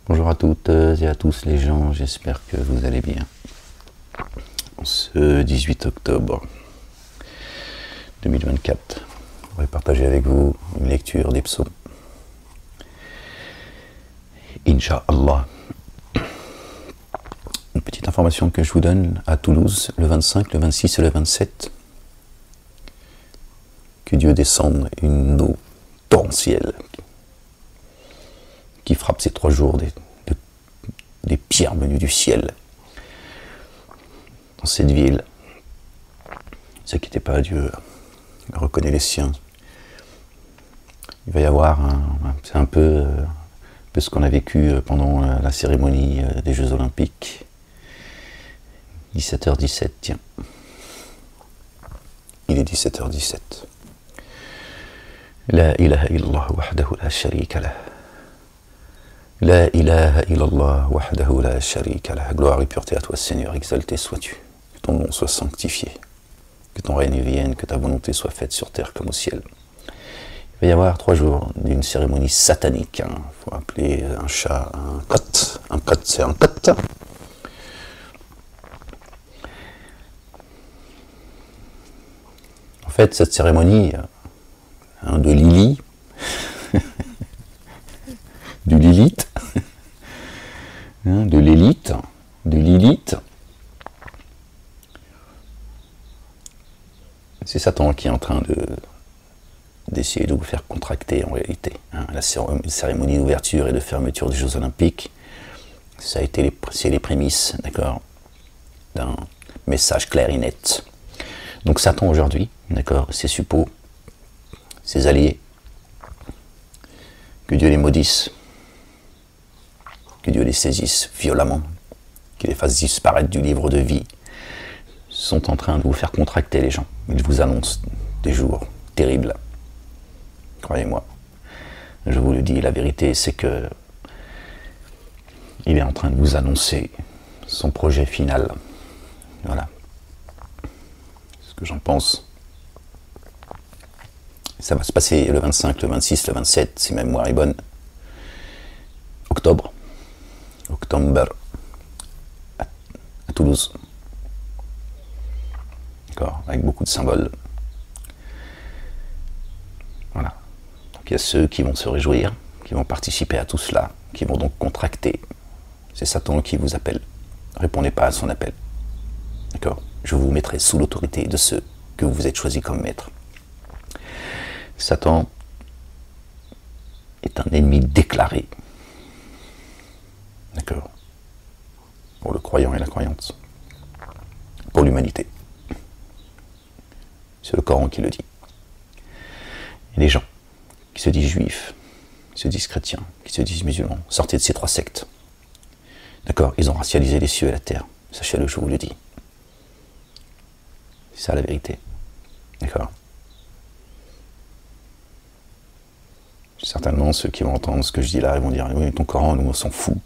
Bonjour à toutes et à tous les gens, j'espère que vous allez bien. Ce 18 octobre 2024, je vais partager avec vous une lecture des psaumes. Inch'Allah. Une petite information que je vous donne à Toulouse, le 25, le 26 et le 27. Que Dieu descende une eau torrentielle qui frappe ces 3 jours des pierres venues du ciel dans cette ville. Ne vous inquiétez pas, Dieu reconnaît les siens. Il va y avoir c'est un peu ce qu'on a vécu pendant la cérémonie des Jeux Olympiques. 17h17, tiens. Il est 17h17. La ilaha illallah wahdahu la sharika lah. La ilaha illallah wahdahu la sharika lah. Gloire et pureté à toi, Seigneur, exalté sois-tu. Que ton nom soit sanctifié. Que ton règne vienne, que ta volonté soit faite sur terre comme au ciel. Il va y avoir 3 jours d'une cérémonie satanique. Il faut appeler un chat un cote. Un cote, c'est un cote. En fait, cette cérémonie de Lily, du Lilith, de l'élite, de Lilith, c'est Satan qui est en train d'essayer de vous faire contracter en réalité. La cérémonie d'ouverture et de fermeture des Jeux Olympiques, c'est les prémices, d'accord, d'un message clair et net. Donc Satan aujourd'hui, d'accord, ses suppôts, ses alliés, que Dieu les maudisse, que Dieu les saisisse violemment, qu'il les fasse disparaître du livre de vie, sont en train de vous faire contracter les gens. Ils vous annoncent des jours terribles. Croyez-moi, je vous le dis, la vérité c'est que il est en train de vous annoncer son projet final. Voilà. Ce que j'en pense. Ça va se passer le 25, le 26, le 27, si ma mémoire est bonne. Octobre, à Toulouse. D'accord, avec beaucoup de symboles. Voilà. Donc il y a ceux qui vont se réjouir, qui vont participer à tout cela, qui vont donc contracter. C'est Satan qui vous appelle. Répondez pas à son appel. D'accord ? Je vous mettrai sous l'autorité de ceux que vous êtes choisis comme maîtres. Satan est un ennemi déclaré. D'accord ? Pour le croyant et la croyante. Pour l'humanité. C'est le Coran qui le dit. Et les gens qui se disent juifs, qui se disent chrétiens, qui se disent musulmans, sortez de ces 3 sectes. D'accord ? Ils ont racialisé les cieux et la terre. Sachez-le, je vous le dis. C'est ça la vérité. D'accord ? Certainement, ceux qui vont entendre ce que je dis là, ils vont dire « Oui, mais ton Coran, nous, on s'en fout.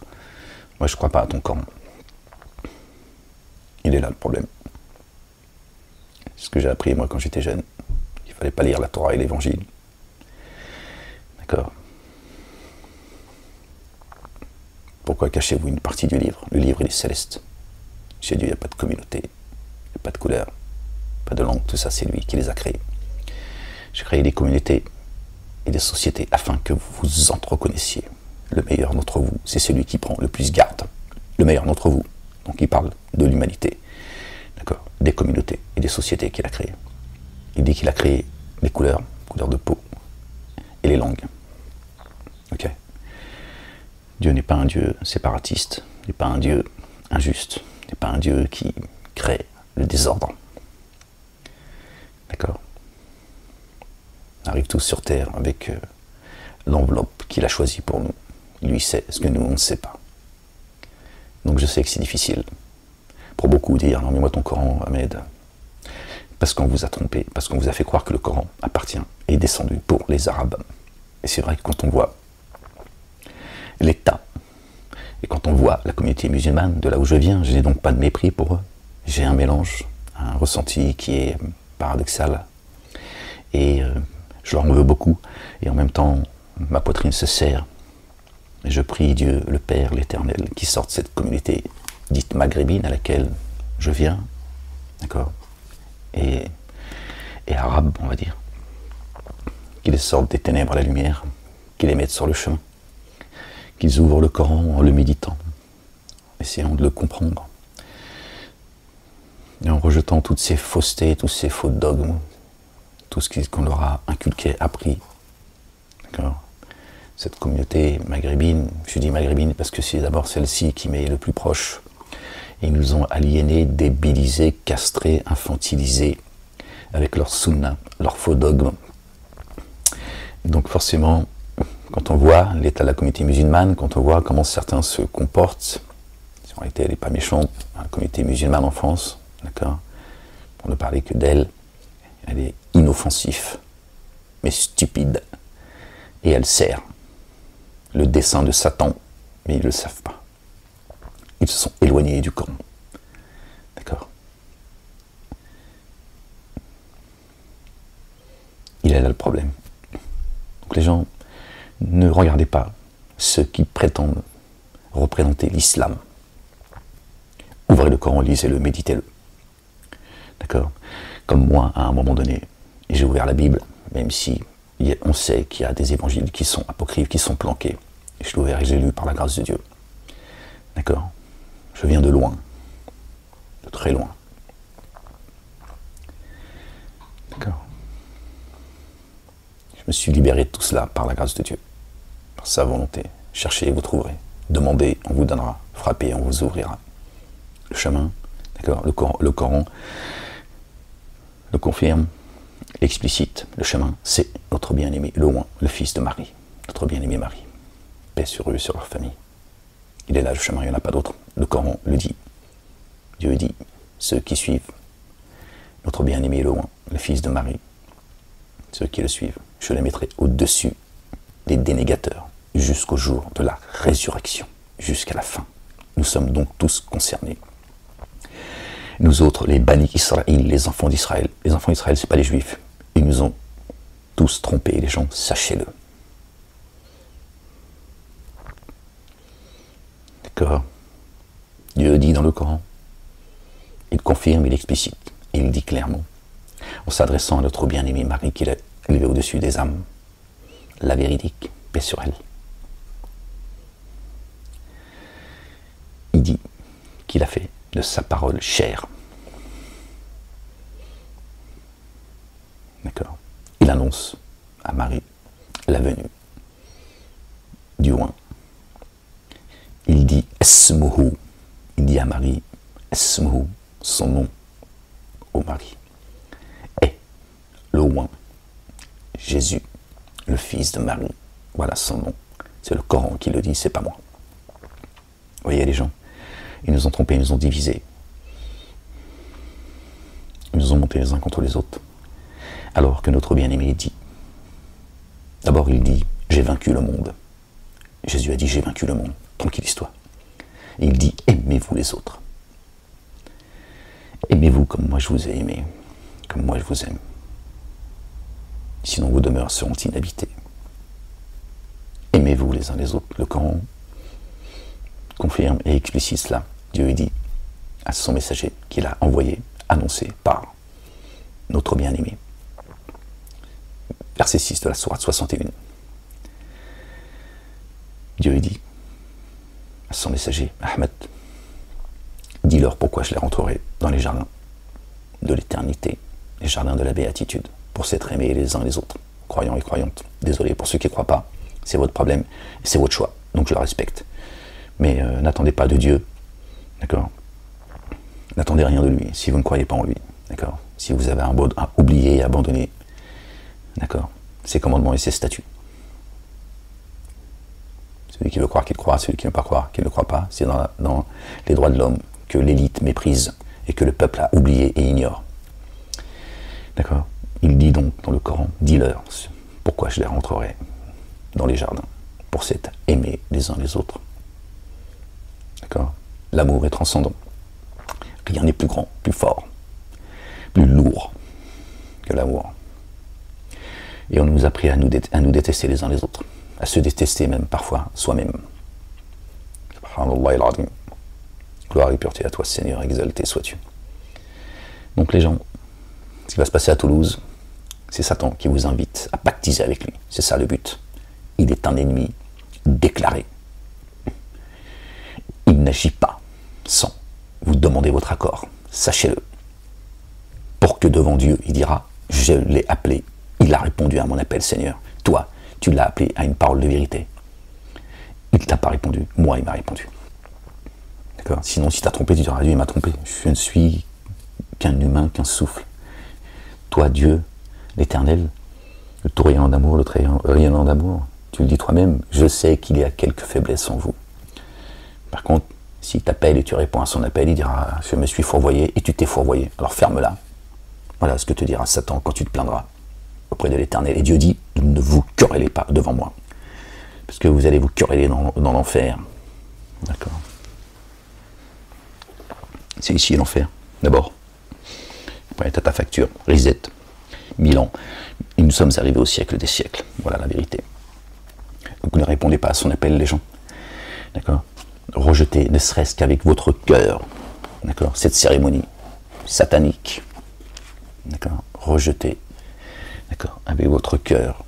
Moi, je ne crois pas à ton Coran. » Il est là le problème. C'est ce que j'ai appris, moi, quand j'étais jeune. Il ne fallait pas lire la Torah et l'Évangile. D'accord ? Pourquoi cachez-vous une partie du livre ? Le livre, il est céleste. Chez Dieu, il n'y a pas de communauté, il n'y a pas de couleur, pas de langue, tout ça, c'est lui qui les a créés. J'ai créé des communautés et des sociétés afin que vous vous entreconnaissiez. Le meilleur d'entre vous, c'est celui qui prend le plus garde. Le meilleur d'entre vous. Donc il parle de l'humanité. D'accord ? Des communautés et des sociétés qu'il a créées. Il dit qu'il a créé les couleurs de peau et les langues. Ok ? Dieu n'est pas un Dieu séparatiste, n'est pas un Dieu injuste, n'est pas un Dieu qui crée le désordre. D'accord ? On arrive tous sur Terre avec l'enveloppe qu'il a choisie pour nous. Lui sait ce que nous, on ne sait pas. Donc je sais que c'est difficile pour beaucoup de dire « Non mais moi ton Coran, Ahmed », parce qu'on vous a trompé, parce qu'on vous a fait croire que le Coran appartient et est descendu pour les Arabes. Et c'est vrai que quand on voit l'État, et quand on voit la communauté musulmane de là où je viens, je n'ai donc pas de mépris pour eux. J'ai un mélange, un ressenti qui est paradoxal. Et je leur en veux beaucoup. Et en même temps, ma poitrine se serre. Et je prie Dieu, le Père, l'Éternel, qui sorte cette communauté dite maghrébine à laquelle je viens, d'accord, et arabe, on va dire, qu'ils les sortent des ténèbres à la lumière, qu'ils les mettent sur le chemin, qu'ils ouvrent le Coran en le méditant, essayant de le comprendre, et en rejetant toutes ces faussetés, tous ces faux dogmes, tout ce qu'on leur a inculqué, appris, d'accord. Cette communauté maghrébine, je dis maghrébine parce que c'est d'abord celle-ci qui m'est le plus proche. Ils nous ont aliénés, débilisés, castrés, infantilisés, avec leur sunna, leur faux dogmes. Donc forcément, quand on voit l'état de la communauté musulmane, quand on voit comment certains se comportent, en réalité elle n'est pas méchante, la communauté musulmane en France, d'accord, pour ne parler que d'elle, elle est inoffensive, mais stupide, et elle sert le dessein de Satan, mais ils ne le savent pas. Ils se sont éloignés du Coran. D'accord. Il est là le problème. Donc les gens, ne regardez pas ceux qui prétendent représenter l'islam. Ouvrez le Coran, lisez-le, méditez-le. D'accord. Comme moi, à un moment donné, j'ai ouvert la Bible, même si on sait qu'il y a des évangiles qui sont apocryphes, qui sont planqués. Je l'ai ouvert et j'ai lu par la grâce de Dieu. D'accord. Je viens de loin, de très loin. D'accord. Je me suis libéré de tout cela par la grâce de Dieu, par sa volonté. Cherchez et vous trouverez. Demandez, on vous donnera. Frappez, on vous ouvrira. Le chemin, d'accord, le Coran le confirme, l'explicite. Le chemin, c'est notre bien-aimé, le Oint, le fils de Marie, notre bien-aimé Marie. Paix sur eux et sur leur famille. Il est là le chemin, il n'y en a pas d'autre. Le Coran le dit. Dieu dit, ceux qui suivent notre bien-aimé le Oint, le fils de Marie, ceux qui le suivent, je les mettrai au-dessus des dénégateurs jusqu'au jour de la résurrection, jusqu'à la fin. Nous sommes donc tous concernés. Nous autres, les Bani Israël, les enfants d'Israël. Les enfants d'Israël, ce n'est pas les Juifs. Ils nous ont tous trompés, les gens, sachez-le. D'accord. Dieu dit dans le Coran, il confirme, il explicite, il dit clairement, en s'adressant à notre bien-aimée Marie qu'il a élevée au-dessus des âmes, la véridique, paix sur elle. Il dit qu'il a fait de sa parole chair. D'accord. Il annonce à Marie la venue du Oint. Il dit Esmuhu, il dit à Marie Esmuhu, son nom au mari. Et le Oint, Jésus, le fils de Marie, voilà son nom. C'est le Coran qui le dit, c'est pas moi. Vous voyez les gens, ils nous ont trompés, ils nous ont divisés. Ils nous ont montés les uns contre les autres. Alors que notre bien-aimé dit, d'abord il dit, j'ai vaincu le monde. Jésus a dit, j'ai vaincu le monde. Tranquillise-toi. Et il dit, aimez-vous les autres. Aimez-vous comme moi je vous ai aimé, comme moi je vous aime. Sinon vos demeures seront inhabitées. Aimez-vous les uns les autres. Le Coran confirme et explicite cela. Dieu dit à son messager qu'il a envoyé, annoncé par notre bien-aimé. Verset 6 de la sourate 61. Dieu dit à son messager, Ahmed, dis-leur pourquoi je les rentrerai dans les jardins de l'éternité, les jardins de la béatitude, pour s'être aimés les uns les autres, croyants et croyantes. Désolé pour ceux qui ne croient pas, c'est votre problème, c'est votre choix, donc je le respecte. Mais n'attendez pas de Dieu, d'accord? N'attendez rien de lui, si vous ne croyez pas en lui, d'accord? Si vous avez oublié et abandonné, d'accord, ses commandements et ses statuts. Celui qui veut croire qu'il croit, celui qui ne veut pas croire qu'il ne croit pas, c'est dans les droits de l'homme que l'élite méprise et que le peuple a oublié et ignore. D'accord? Il dit donc dans le Coran, dis-leur pourquoi je les rentrerai dans les jardins, pour s'être aimés les uns les autres. D'accord? L'amour est transcendant. Rien n'est plus grand, plus fort, plus lourd que l'amour. Et on nous a appris à nous détester les uns les autres, à se détester même parfois soi-même. Subhanallah al-Azim. Gloire et pureté à toi, Seigneur, exalté sois-tu. Donc les gens, ce qui va se passer à Toulouse, c'est Satan qui vous invite à pactiser avec lui. C'est ça le but. Il est un ennemi déclaré. Il n'agit pas sans vous demander votre accord. Sachez-le. Pour que devant Dieu, il dira, je l'ai appelé, il a répondu à mon appel, Seigneur. Toi, tu l'as appelé à une parole de vérité. Il ne t'a pas répondu, moi il m'a répondu. D'accord ? Sinon, si tu as trompé, tu diras, Dieu il m'a trompé. Je ne suis qu'un humain, qu'un souffle. Toi, Dieu, l'Éternel, le tout rayonnant d'amour, le très rayonnant d'amour, tu le dis toi-même, je sais qu'il y a quelques faiblesses en vous. Par contre, s'il t'appelle et tu réponds à son appel, il dira, je me suis fourvoyé et tu t'es fourvoyé. Alors ferme-la. Voilà ce que te dira Satan quand tu te plaindras auprès de l'Éternel. Et Dieu dit, ne vous querellez pas devant moi. Parce que vous allez vous quereller dans l'enfer. D'accord. C'est ici l'enfer, d'abord. Après, tu as ta facture, reset, 1000 ans. Et nous sommes arrivés au siècle des siècles. Voilà la vérité. Donc ne répondez pas à son appel, les gens. D'accord. Rejetez, ne serait-ce qu'avec votre cœur, d'accord, cette cérémonie satanique. D'accord. Rejetez, d'accord, avec votre cœur.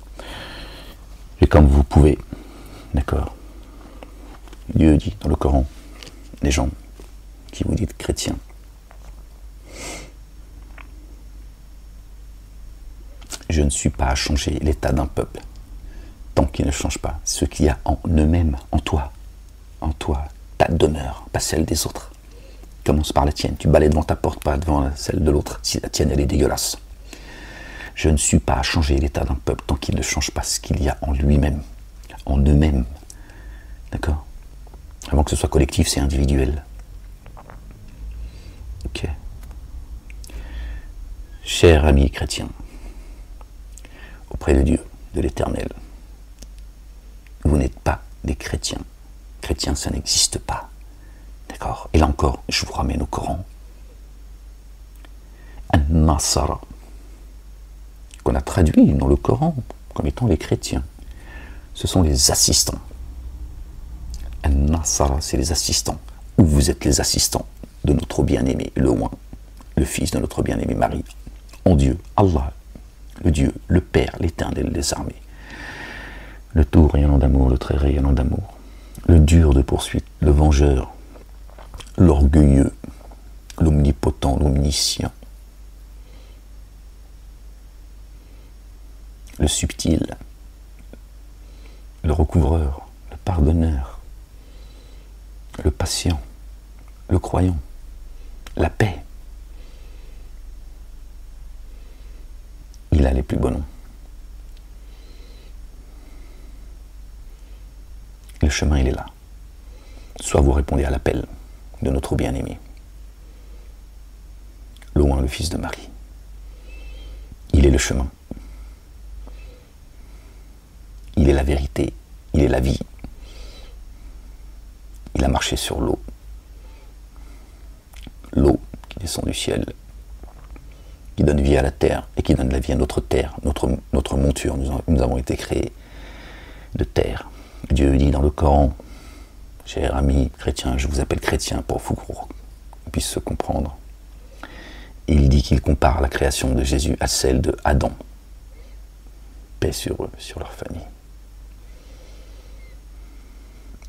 Et comme vous pouvez, d'accord. Dieu dit dans le Coran, les gens qui vous dites chrétiens, je ne suis pas à changer l'état d'un peuple tant qu'il ne change pas ce qu'il y a en eux-mêmes, en toi, ta demeure, pas celle des autres. Commence par la tienne, tu balais devant ta porte, pas devant celle de l'autre, si la tienne elle est dégueulasse. Je ne suis pas à changer l'état d'un peuple tant qu'il ne change pas ce qu'il y a en lui-même, en eux-mêmes. D'accord ? Avant que ce soit collectif, c'est individuel. Ok. Chers amis chrétiens, auprès de Dieu, de l'Éternel, vous n'êtes pas des chrétiens. Chrétiens, ça n'existe pas. D'accord ? Et là encore, je vous ramène au Coran. An-Nasara, qu'on a traduit dans le Coran comme étant les chrétiens. Ce sont les assistants. An-Nasara, c'est les assistants. Ou vous êtes les assistants de notre bien-aimé, le Oint, le fils de notre bien-aimé Marie, en Dieu, Allah, le Dieu, le Père, l'Éternel des armées. Le tout rayonnant d'amour, le très rayonnant d'amour. Le dur de poursuite, le vengeur, l'orgueilleux, l'omnipotent, l'omniscient. Le subtil, le recouvreur, le pardonneur, le patient, le croyant, la paix. Il a les plus beaux noms. Le chemin, il est là. Soit vous répondez à l'appel de notre bien-aimé, le Oint, le fils de Marie. Il est le chemin. Il est la vérité. Il est la vie. Il a marché sur l'eau. L'eau qui descend du ciel, qui donne vie à la terre et qui donne la vie à notre terre, notre monture. Nous avons été créés de terre. Dieu dit dans le Coran, chers amis chrétiens, je vous appelle chrétien pour qu'on puisse se comprendre. Il dit qu'il compare la création de Jésus à celle de Adam. Paix sur eux, sur leur famille.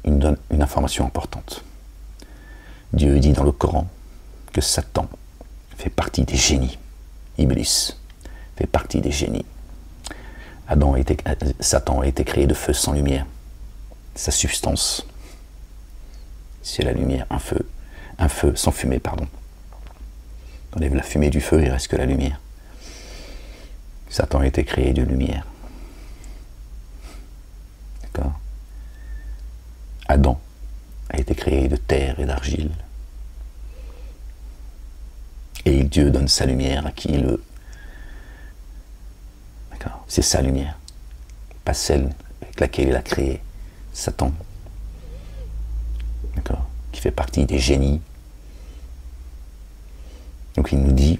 Il nous donne une information importante. Dieu dit dans le Coran que Satan fait partie des génies. Iblis fait partie des génies. Satan a été créé de feu sans lumière. Sa substance, c'est la lumière, un feu sans fumée, pardon. On enlève la fumée du feu, il ne reste que la lumière. Satan a été créé de lumière. D'accord ? Adam a été créé de terre et d'argile. Et Dieu donne sa lumière à qui il veut. D'accord ? C'est sa lumière, pas celle avec laquelle il a créé Satan. D'accord ? Qui fait partie des génies. Donc il nous dit,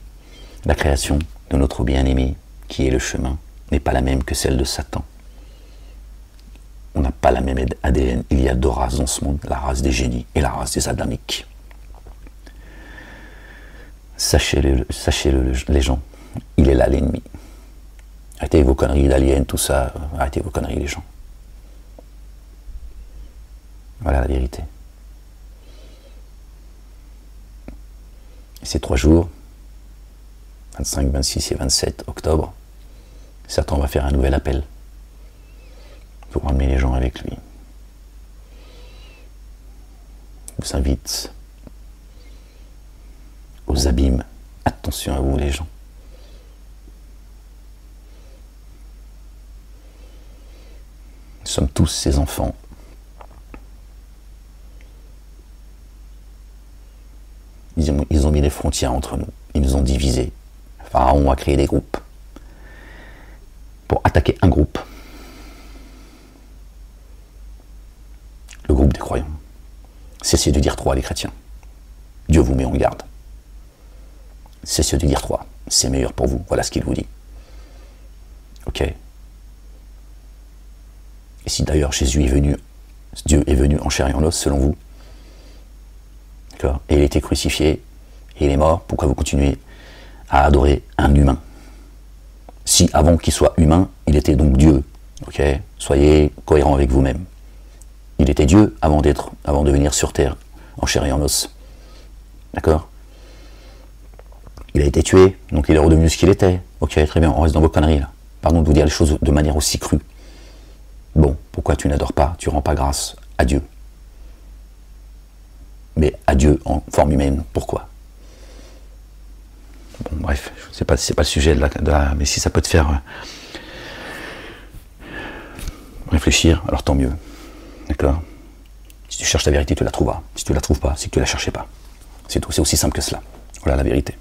la création de notre, notre bien-aimé, qui est le chemin, n'est pas la même que celle de Satan. On n'a pas la même ADN. Il y a deux races dans ce monde, la race des génies et la race des adamiques. Sachez-le, les gens, il est là l'ennemi. Arrêtez vos conneries d'aliens, tout ça, arrêtez vos conneries les gens. Voilà la vérité. Et ces 3 jours, 25, 26 et 27 octobre, Satan va faire un nouvel appel pour emmener les gens avec lui. Il vous invite aux abîmes. Attention à vous les gens. Nous sommes tous ses enfants. Ils ont mis des frontières entre nous. Ils nous ont divisés. Pharaon a créé des groupes pour attaquer un groupe. Le groupe des croyants. Cessez de dire 3 les chrétiens. Dieu vous met en garde. Cessez de dire 3. C'est meilleur pour vous. Voilà ce qu'il vous dit. Ok. Et si d'ailleurs Jésus est venu, Dieu est venu en chair et en os, selon vous, d'accord, et il a été crucifié, et il est mort, pourquoi vous continuez à adorer un humain? Si avant qu'il soit humain, il était donc Dieu. Ok. Soyez cohérents avec vous-même. Il était Dieu avant de venir sur terre, en chair et en os. D'accord? Il a été tué, donc il est redevenu ce qu'il était. Ok, très bien, on reste dans vos conneries là. Pardon de vous dire les choses de manière aussi crue. Bon, pourquoi tu n'adores pas, tu ne rends pas grâce à Dieu? Mais à Dieu en forme humaine, pourquoi? Bon, bref, c'est pas le sujet de la... Mais si ça peut te faire réfléchir, alors tant mieux. D'accord? Si tu cherches la vérité, tu la trouveras. Si tu la trouves pas, c'est que tu la cherchais pas. C'est tout, c'est aussi simple que cela. Voilà la vérité.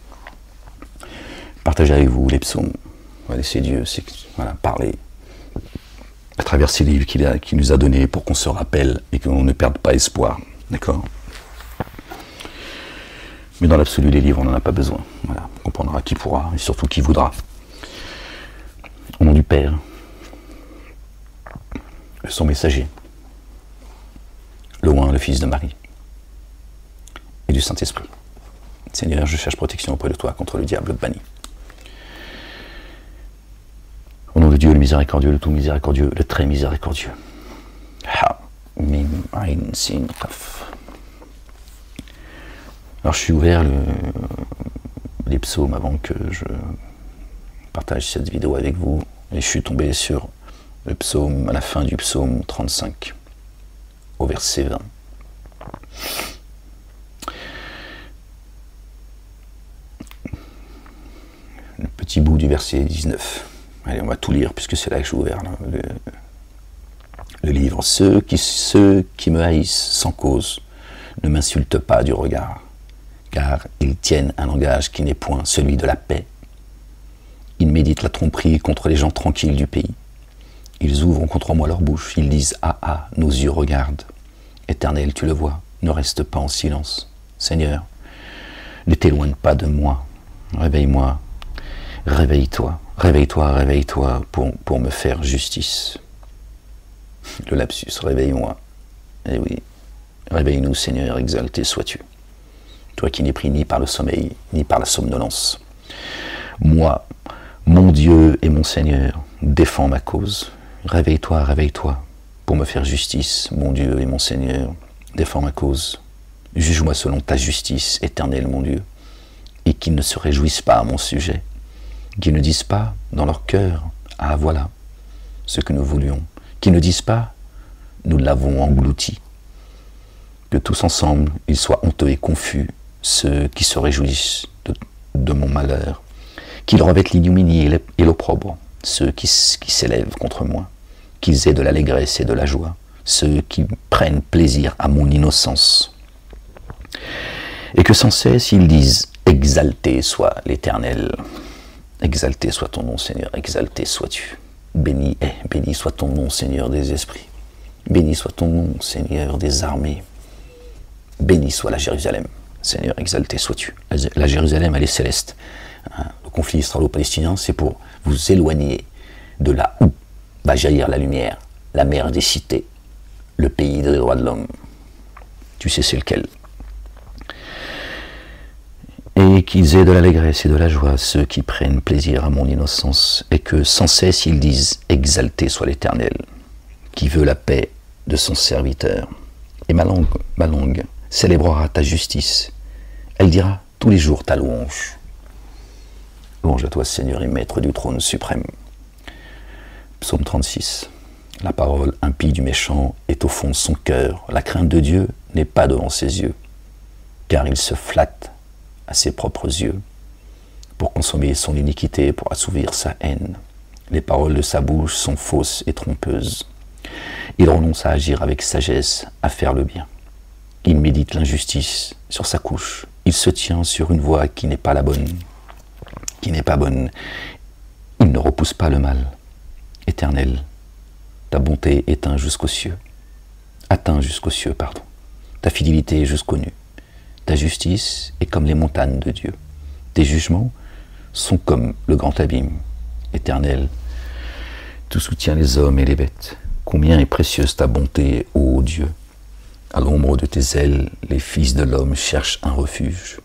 Partagez avec vous les psaumes. On va laisser Dieu parler à travers ces livres qu'il nous a donnés pour qu'on se rappelle et qu'on ne perde pas espoir. D'accord? Mais dans l'absolu, les livres, on n'en a pas besoin. Voilà. On comprendra qui pourra et surtout qui voudra. Au nom du Père, son messager, le Oint, le Fils de Marie, et du Saint-Esprit. Seigneur, je cherche protection auprès de toi contre le diable banni. Au nom de Dieu, le miséricordieux, le tout miséricordieux, le très miséricordieux. Ha, mim, aïn, sin, kaf. Alors je suis ouvert les psaumes avant que je partage cette vidéo avec vous, et je suis tombé sur le psaume, à la fin du psaume 35, au verset 20. Le petit bout du verset 19. Allez, on va tout lire, puisque c'est là que je suis ouvert, là, le livre. Ceux qui me haïssent sans cause ne m'insultent pas du regard, car ils tiennent un langage qui n'est point celui de la paix. Ils méditent la tromperie contre les gens tranquilles du pays. Ils ouvrent contre moi leur bouche, ils disent « Ah, ah, nos yeux regardent. Éternel, tu le vois, ne reste pas en silence. Seigneur, ne t'éloigne pas de moi. Réveille-moi, réveille-toi, réveille-toi, réveille-toi pour me faire justice. » Le lapsus, réveille-moi. Eh oui, réveille-nous, Seigneur, exalté sois-tu. Toi qui n'es pris ni par le sommeil, ni par la somnolence. Moi, mon Dieu et mon Seigneur, défends ma cause. Réveille-toi, réveille-toi, pour me faire justice, mon Dieu et mon Seigneur, défends ma cause. Juge-moi selon ta justice, éternelle, mon Dieu, et qu'ils ne se réjouissent pas à mon sujet, qu'ils ne disent pas dans leur cœur, ah voilà, ce que nous voulions, qu'ils ne disent pas, nous l'avons englouti, que tous ensemble, ils soient honteux et confus, ceux qui se réjouissent de mon malheur, qu'ils revêtent l'ignominie et l'opprobre, ceux qui s'élèvent contre moi, qu'ils aient de l'allégresse et de la joie, ceux qui prennent plaisir à mon innocence. Et que sans cesse ils disent, exalté soit l'Éternel, exalté soit ton nom Seigneur, exalté sois-tu, béni soit ton nom Seigneur des esprits, béni soit ton nom Seigneur des armées, béni soit la Jérusalem, Seigneur exalté sois-tu. La Jérusalem elle est céleste. Le conflit israélo-palestinien c'est pour vous éloigner de là où va jaillir la lumière, la mère des cités, le pays des droits de l'homme. Tu sais c'est lequel. Et qu'ils aient de l'allégresse et de la joie, ceux qui prennent plaisir à mon innocence, et que sans cesse ils disent « Exalté soit l'Éternel, qui veut la paix de son serviteur. » Et ma langue célébrera ta justice. Elle dira tous les jours ta louange. Louange à toi, Seigneur et Maître du trône suprême. Psaume 36. La parole impie du méchant est au fond de son cœur. La crainte de Dieu n'est pas devant ses yeux, car il se flatte à ses propres yeux pour consommer son iniquité, pour assouvir sa haine. Les paroles de sa bouche sont fausses et trompeuses. Il renonce à agir avec sagesse, à faire le bien. Il médite l'injustice sur sa couche. Il se tient sur une voie qui n'est pas la bonne, qui n'est pas bonne. Il ne repousse pas le mal. Éternel, ta bonté atteint jusqu'aux cieux. Ta fidélité jusqu'aux nues. Ta justice est comme les montagnes de Dieu. Tes jugements sont comme le grand abîme. Éternel, tu soutiens les hommes et les bêtes. Combien est précieuse ta bonté, ô Dieu. À l'ombre de tes ailes, les fils de l'homme cherchent un refuge.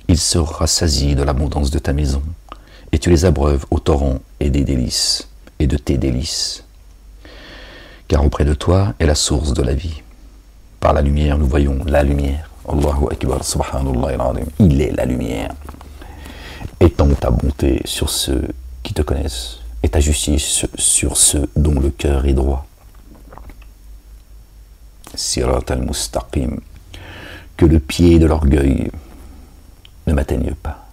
Ils se rassasient de l'abondance de ta maison, et tu les abreuves au torrent et des délices, et de tes délices. Car auprès de toi est la source de la vie. Par la lumière, nous voyons la lumière. Allahu Akbar, subhanallah al-azim. Il est la lumière. Étends ta bonté sur ceux qui te connaissent, et ta justice sur ceux dont le cœur est droit. Sirat al-Mustaqim, que le pied de l'orgueil ne m'atteigne pas,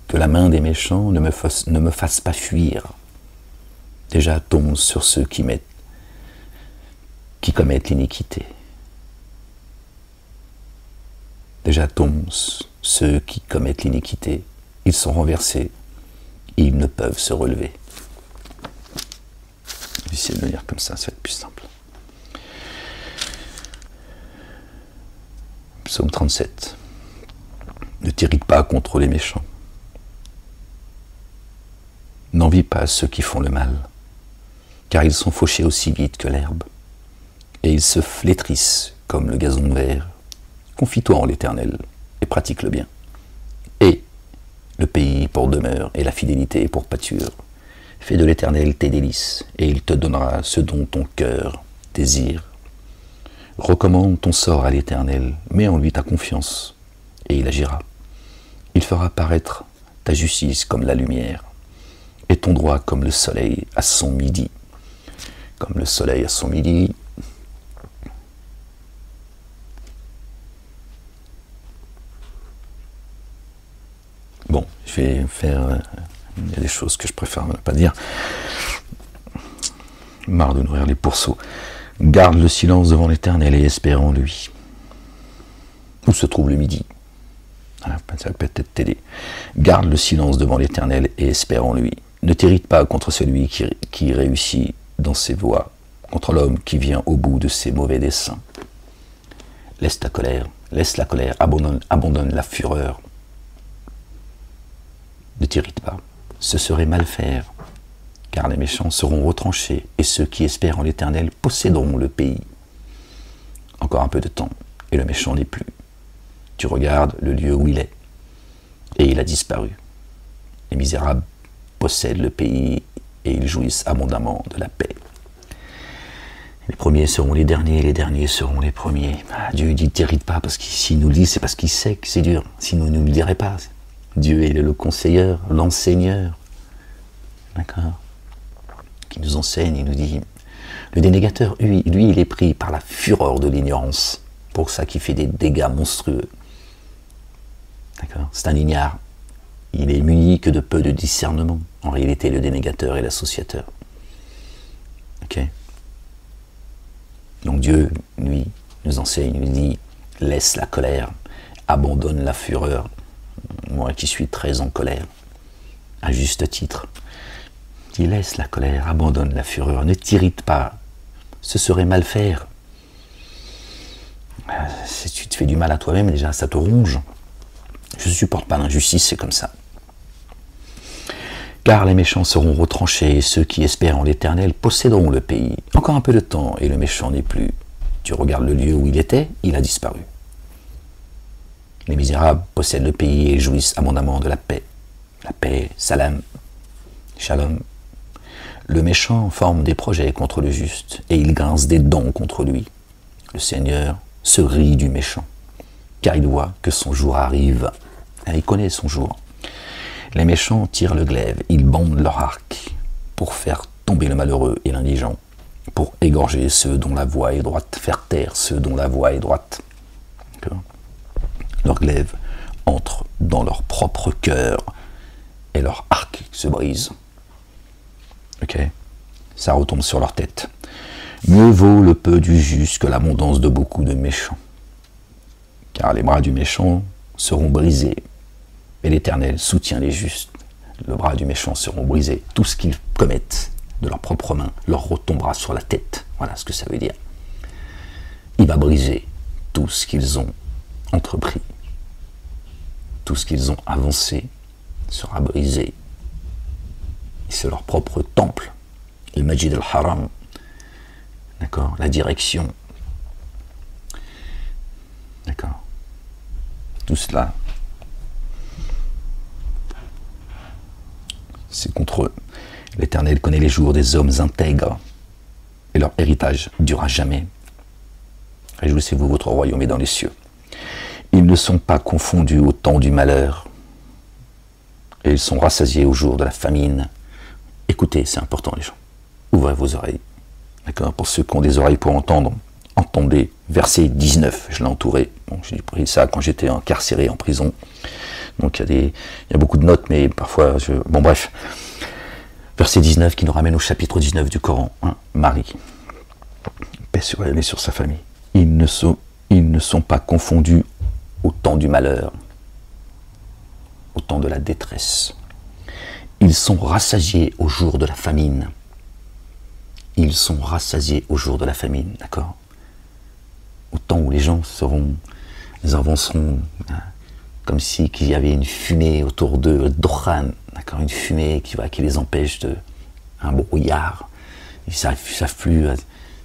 que la main des méchants ne me fasse pas fuir. Déjà tombe sur ceux qui commettent l'iniquité. Déjà tombent ceux qui commettent l'iniquité. Ils sont renversés, ils ne peuvent se relever. Je vais essayer de le lire comme ça va être plus simple. Psaume 37. Ne t'irrite pas contre les méchants. N'envie pas ceux qui font le mal, car ils sont fauchés aussi vite que l'herbe, et ils se flétrissent comme le gazon vert. Confie-toi en l'Éternel et pratique le bien. Et le pays pour demeure et la fidélité pour pâture. Fais de l'Éternel tes délices, et il te donnera ce dont ton cœur désire. Recommande ton sort à l'Éternel, mets en lui ta confiance, et il agira. Il fera paraître ta justice comme la lumière, et ton droit comme le soleil à son midi. Comme le soleil à son midi. Bon, je vais faire... il y a des choses que je préfère ne pas dire. Marre de nourrir les pourceaux. Garde le silence devant l'Éternel et espère en lui. Où se trouve le midi? Voilà, ça peut peut-être t'aider. Garde le silence devant l'Éternel et espère en lui. Ne t'irrite pas contre celui qui réussit dans ses voies, contre l'homme qui vient au bout de ses mauvais desseins. Laisse la colère, abandonne la fureur. Ne t'irrite pas, ce serait mal faire, car les méchants seront retranchés, et ceux qui espèrent en l'Éternel posséderont le pays. Encore un peu de temps, et le méchant n'est plus. Tu regardes le lieu où il est, et il a disparu. Les misérables possèdent le pays, et ils jouissent abondamment de la paix. Les premiers seront les derniers seront les premiers. Dieu dit, t'irrite pas, parce que s'il nous le dit, c'est parce qu'il sait que c'est dur. Sinon, il ne nous le dirait pas. Dieu est le conseilleur, l'enseigneur, d'accord, qui nous enseigne, il nous dit, le dénégateur, lui, il est pris par la fureur de l'ignorance, pour ça qu'il fait des dégâts monstrueux, d'accord, c'est un ignare, il est muni que de peu de discernement, en réalité le dénégateur est l'associateur, ok, donc Dieu, lui, nous enseigne, il nous dit, laisse la colère, abandonne la fureur. Moi qui suis très en colère, à juste titre, dis laisse la colère, abandonne la fureur, ne t'irrite pas, ce serait mal faire. Si tu te fais du mal à toi-même, déjà ça te ronge. Je ne supporte pas l'injustice, c'est comme ça. Car les méchants seront retranchés, et ceux qui espèrent en l'Éternel posséderont le pays. Encore un peu de temps, et le méchant n'est plus. Tu regardes le lieu où il était, il a disparu. Les misérables possèdent le pays et jouissent abondamment de la paix. La paix, salam, shalom. Le méchant forme des projets contre le juste, et il grince des dents contre lui. Le Seigneur se rit du méchant, car il voit que son jour arrive. Il connaît son jour. Les méchants tirent le glaive, ils bandent leur arc pour faire tomber le malheureux et l'indigent, pour égorger ceux dont la voie est droite, faire taire ceux dont la voie est droite. Leur glaive entre dans leur propre cœur et leur arc se brise. Ok, ça retombe sur leur tête. Mieux vaut le peu du juste que l'abondance de beaucoup de méchants. Car les bras du méchant seront brisés, mais l'Éternel soutient les justes. Le bras du méchant seront brisés. Tout ce qu'ils commettent de leurs propres mains leur retombera sur la tête. Voilà ce que ça veut dire. Il va briser tout ce qu'ils ont entrepris. Tout ce qu'ils ont avancé sera brisé. C'est leur propre temple, le Majid al-Haram, d'accord, la direction, d'accord, tout cela, c'est contre eux. L'Éternel connaît les jours des hommes intègres, et leur héritage durera jamais. Réjouissez-vous, votre royaume est dans les cieux. Ils ne sont pas confondus au temps du malheur, et ils sont rassasiés au jour de la famine. Écoutez, c'est important les gens. Ouvrez vos oreilles. D'accord. Pour ceux qui ont des oreilles pour entendre, entendez. Verset 19, je l'ai entouré. Bon, j'ai pris ça quand j'étais incarcéré en prison. Donc il y a beaucoup de notes, mais parfois bon bref. Verset 19 qui nous ramène au chapitre 19 du Coran. Hein, Marie. Paix sur elle et sur sa famille. Ils ne sont pas confondus au temps du malheur, au temps de la détresse. Ils sont rassasiés au jour de la famine. Ils sont rassasiés au jour de la famine, d'accord? Au temps où les gens ils avanceront, hein, comme si qu'il y avait une fumée autour d'eux, le dokhan, d'accord, une fumée qui les empêche un brouillard. Ils savent plus,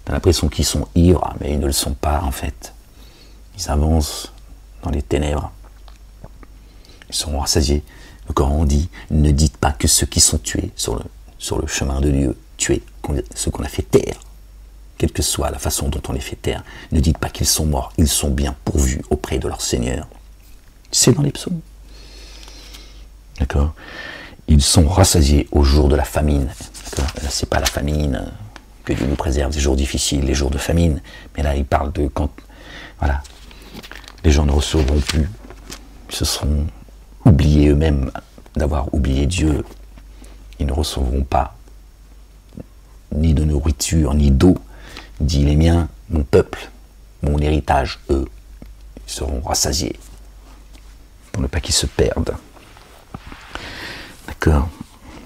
t'as l'impression qu'ils sont ivres, mais ils ne le sont pas en fait. Ils avancent dans les ténèbres. Ils seront rassasiés. Le Coran dit, ne dites pas que ceux qui sont tués sur le chemin de Dieu, tués, ceux qu'on a fait taire, quelle que soit la façon dont on les fait taire, ne dites pas qu'ils sont morts, ils sont bien pourvus auprès de leur Seigneur. C'est dans les psaumes. D'accord? Ils sont rassasiés au jour de la famine. D'accord? Là, c'est pas la famine, que Dieu nous préserve des jours difficiles, les jours de famine, mais là, il parle de quand, voilà, les gens ne recevront plus, ils se seront oubliés eux-mêmes d'avoir oublié Dieu. Ils ne recevront pas ni de nourriture, ni d'eau, dit les miens, mon peuple, mon héritage, eux, ils seront rassasiés, pour ne pas qu'ils se perdent. D'accord?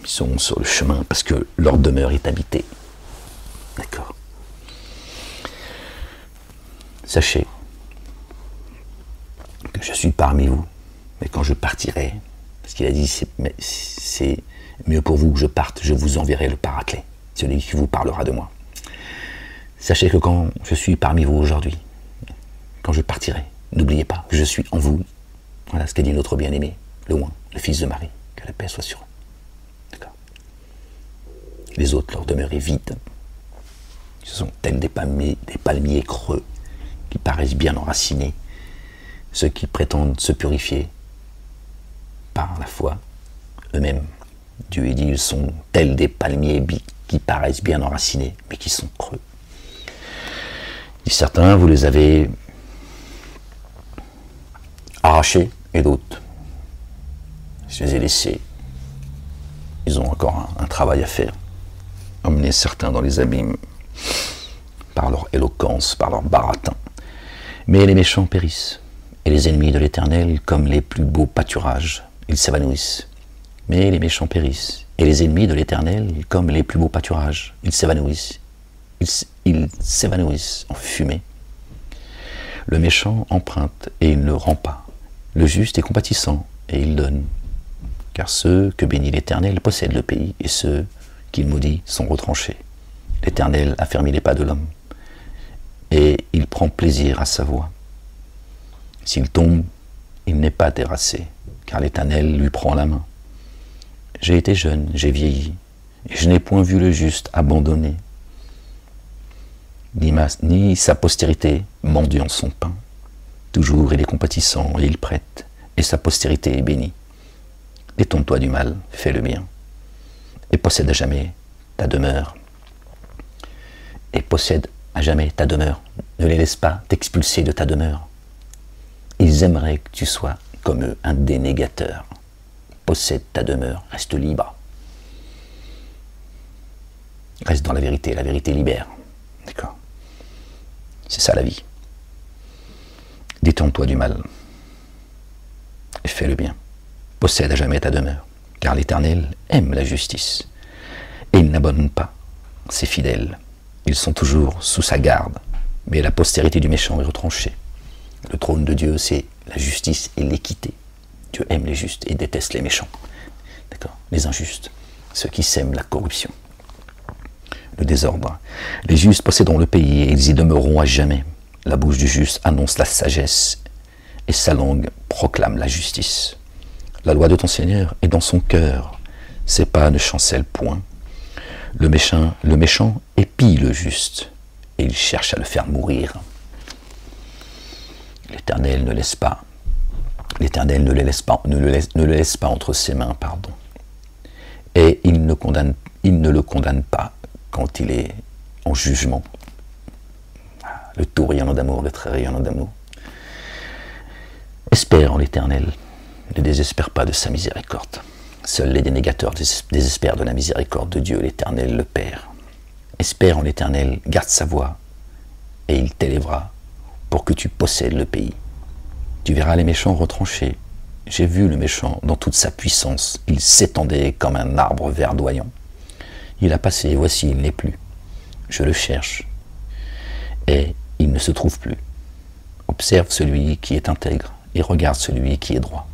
Ils seront sur le chemin, parce que leur demeure est habitée. D'accord? Sachez que je suis parmi vous, mais quand je partirai, parce qu'il a dit, c'est mieux pour vous que je parte, je vous enverrai le Paraclet, celui qui vous parlera de moi. Sachez que quand je suis parmi vous aujourd'hui, quand je partirai, n'oubliez pas que je suis en vous. Voilà ce qu'a dit notre bien-aimé, le Oint, le fils de Marie, que la paix soit sur eux. D'accord. Les autres, leur demeure est vide. Ce sont tels des palmiers creux, qui paraissent bien enracinés, ceux qui prétendent se purifier par la foi eux-mêmes. Dieu dit, ils sont tels des palmiers qui paraissent bien enracinés, mais qui sont creux. Et certains, vous les avez arrachés, et d'autres, je les ai laissés. Ils ont encore un travail à faire. Emmener certains dans les abîmes, par leur éloquence, par leur baratin. Mais les méchants périssent, et les ennemis de l'Éternel, comme les plus beaux pâturages, ils s'évanouissent. Mais les méchants périssent, et les ennemis de l'Éternel, comme les plus beaux pâturages, ils s'évanouissent. Ils s'évanouissent en fumée. Le méchant emprunte, et il ne rend pas. Le juste est compatissant, et il donne. car ceux que bénit l'Éternel possèdent le pays, et ceux qu'il maudit sont retranchés. L'Éternel affermit les pas de l'homme, et il prend plaisir à sa voix. S'il tombe, il n'est pas terrassé, car l'Éternel lui prend la main. J'ai été jeune, j'ai vieilli, et je n'ai point vu le juste abandonné, ni sa postérité mendiant son pain. Toujours il est compatissant et il prête, et sa postérité est bénie. Détourne-toi du mal, fais le bien, et possède à jamais ta demeure. Et possède à jamais ta demeure. Ne les laisse pas t'expulser de ta demeure. Ils aimeraient que tu sois comme eux, un dénégateur. Possède ta demeure, reste libre. Reste dans la vérité libère. D'accord? C'est ça la vie. Détourne-toi du mal et fais le bien. Possède à jamais ta demeure, car l'Éternel aime la justice, et il n'abandonne pas ses fidèles. Ils sont toujours sous sa garde, mais la postérité du méchant est retranchée. Le trône de Dieu, c'est la justice et l'équité. Dieu aime les justes et déteste les méchants. D'accord? Les injustes, ceux qui sèment la corruption, le désordre. Les justes posséderont le pays et ils y demeureront à jamais. La bouche du juste annonce la sagesse et sa langue proclame la justice. La loi de ton Seigneur est dans son cœur, ses pas ne chancellent point. Le méchant épie le juste, et il cherche à le faire mourir. L'Éternel ne laisse pas, l'Éternel ne le laisse pas entre ses mains, pardon. Et il ne le condamne pas quand il est en jugement. Le tout rayonnant d'amour, le très rayonnant d'amour. Espère en l'Éternel, ne désespère pas de sa miséricorde. Seuls les dénégateurs désespèrent de la miséricorde de Dieu, l'Éternel, le Père. Espère en l'Éternel, garde sa voix, et il t'élèvera pour que tu possèdes le pays. Tu verras les méchants retranchés. J'ai vu le méchant dans toute sa puissance. Il s'étendait comme un arbre verdoyant. Il a passé, et voici, il n'est plus. Je le cherche, et il ne se trouve plus. Observe celui qui est intègre, et regarde celui qui est droit.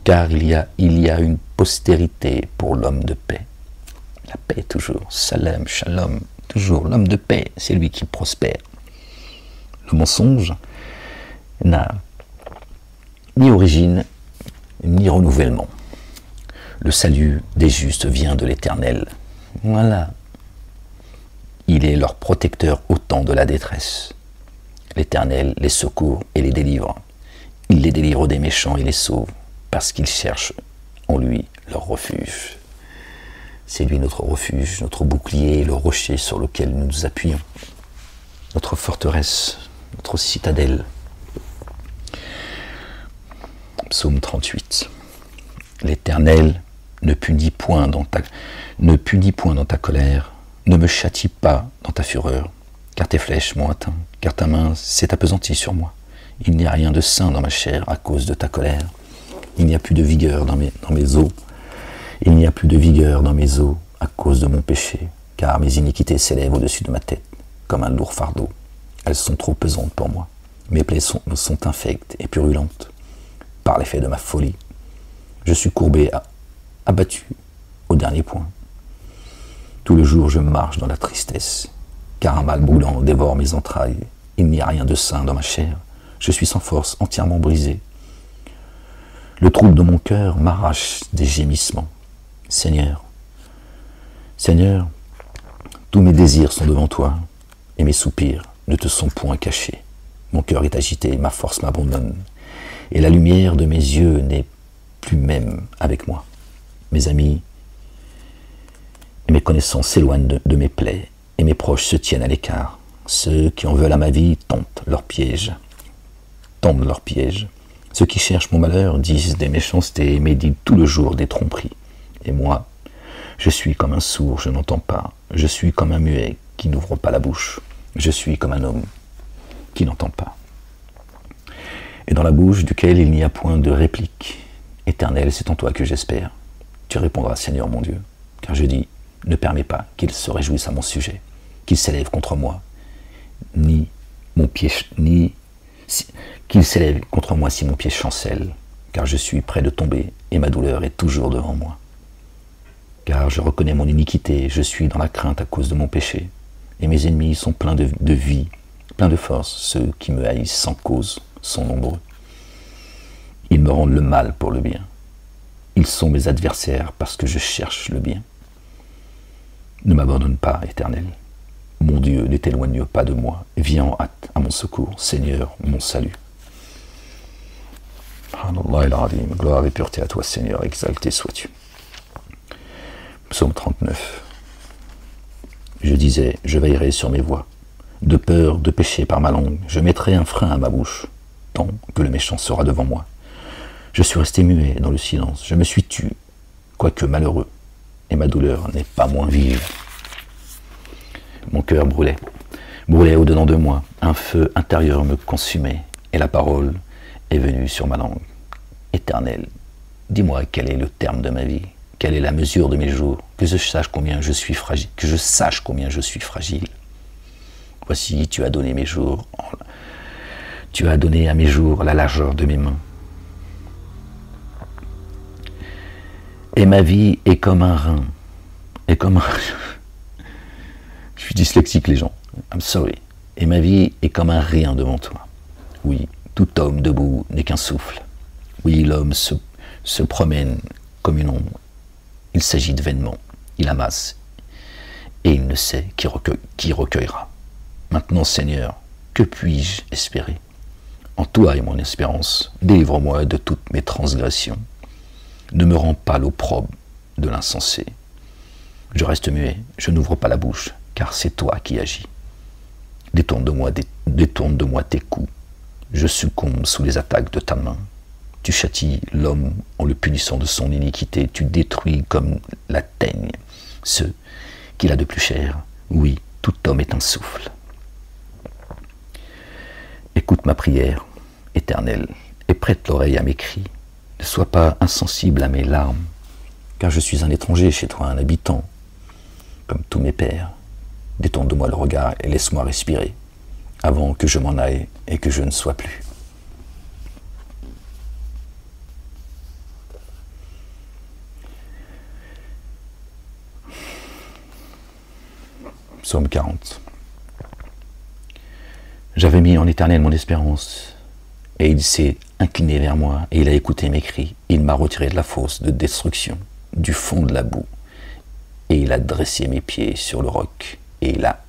Car il y a une postérité pour l'homme de paix. La paix toujours, salam, shalom, toujours l'homme de paix, c'est lui qui prospère. Le mensonge n'a ni origine, ni renouvellement. Le salut des justes vient de l'Éternel. Voilà. Il est leur protecteur au temps de la détresse. L'Éternel les secourt et les délivre. Il les délivre des méchants et les sauve, parce qu'ils cherchent en lui leur refuge. C'est lui notre refuge, notre bouclier, le rocher sur lequel nous nous appuyons, notre forteresse, notre citadelle. Psaume 38. L'Éternel ne punit point dans ta colère, ne me châtie pas dans ta fureur, car tes flèches m'ont atteint, car ta main s'est appesantie sur moi. Il n'y a rien de sain dans ma chair à cause de ta colère. Il n'y a plus de vigueur dans mes os. Il n'y a plus de vigueur dans mes os à cause de mon péché, car mes iniquités s'élèvent au-dessus de ma tête, comme un lourd fardeau. Elles sont trop pesantes pour moi. Mes plaies sont infectes et purulentes, par l'effet de ma folie. Je suis courbé, abattu au dernier point. Tout le jour je marche dans la tristesse, car un mal brûlant dévore mes entrailles. Il n'y a rien de sain dans ma chair. Je suis sans force, entièrement brisé. Le trouble de mon cœur m'arrache des gémissements. Seigneur, Seigneur, tous mes désirs sont devant toi, et mes soupirs ne te sont point cachés. Mon cœur est agité, ma force m'abandonne, et la lumière de mes yeux n'est plus même avec moi. Mes amis et mes connaissances s'éloignent de mes plaies, et mes proches se tiennent à l'écart. Ceux qui en veulent à ma vie tendent leurs pièges. Ceux qui cherchent mon malheur disent des méchancetés et méditent tout le jour des tromperies. Et moi, je suis comme un sourd, je n'entends pas. Je suis comme un muet qui n'ouvre pas la bouche. Je suis comme un homme qui n'entend pas. Et dans la bouche duquel il n'y a point de réplique. Éternel, c'est en toi que j'espère. Tu répondras, Seigneur mon Dieu. Car je dis, ne permets pas qu'il se réjouisse à mon sujet, qu'il s'élève contre moi, qu'il s'élève contre moi si mon pied chancelle, car je suis près de tomber et ma douleur est toujours devant moi. Car je reconnais mon iniquité, je suis dans la crainte à cause de mon péché, et mes ennemis sont pleins de vie, pleins de force, ceux qui me haïssent sans cause sont nombreux. Ils me rendent le mal pour le bien. Ils sont mes adversaires parce que je cherche le bien. Ne m'abandonne pas, Éternel. Mon Dieu, ne t'éloigne pas de moi. Viens en hâte à mon secours, Seigneur, mon salut. Subhanallah al-Azim, gloire et pureté à toi, Seigneur, exalté sois-tu. Psaume 39. Je disais, je veillerai sur mes voies. De peur de pécher par ma langue, je mettrai un frein à ma bouche, tant que le méchant sera devant moi. Je suis resté muet dans le silence, je me suis tu, quoique malheureux, et ma douleur n'est pas moins vive. Mon cœur brûlait au-dedans de moi, un feu intérieur me consumait, et la parole est venue sur ma langue. Éternel, dis-moi quel est le terme de ma vie, quelle est la mesure de mes jours, que je sache combien je suis fragile, Voici, tu as donné à mes jours la largeur de mes mains. Et ma vie est comme un rein, Je suis dyslexique, les gens. I'm sorry. Et ma vie est comme un rien devant toi. Oui, tout homme debout n'est qu'un souffle. Oui, l'homme se promène comme une ombre. Il s'agite vainement. Il amasse. Et il ne sait qui recueillera. Maintenant, Seigneur, que puis-je espérer? En toi est mon espérance. Délivre-moi de toutes mes transgressions. Ne me rends pas l'opprobre de l'insensé. Je reste muet, je n'ouvre pas la bouche, car c'est toi qui agis. Détourne de moi tes coups. Je succombe sous les attaques de ta main. Tu châties l'homme en le punissant de son iniquité. Tu détruis comme la teigne ceux qu'il a de plus cher. Oui, tout homme est un souffle. Écoute ma prière, Éternel, et prête l'oreille à mes cris. Ne sois pas insensible à mes larmes, car je suis un étranger chez toi, un habitant, comme tous mes pères. Détourne de moi le regard et laisse-moi respirer, avant que je m'en aille et que je ne sois plus. Psaume 40. J'avais mis en Éternel mon espérance, et il s'est incliné vers moi, et il a écouté mes cris. Il m'a retiré de la fosse de destruction, du fond de la boue, et il a dressé mes pieds sur le roc, et il a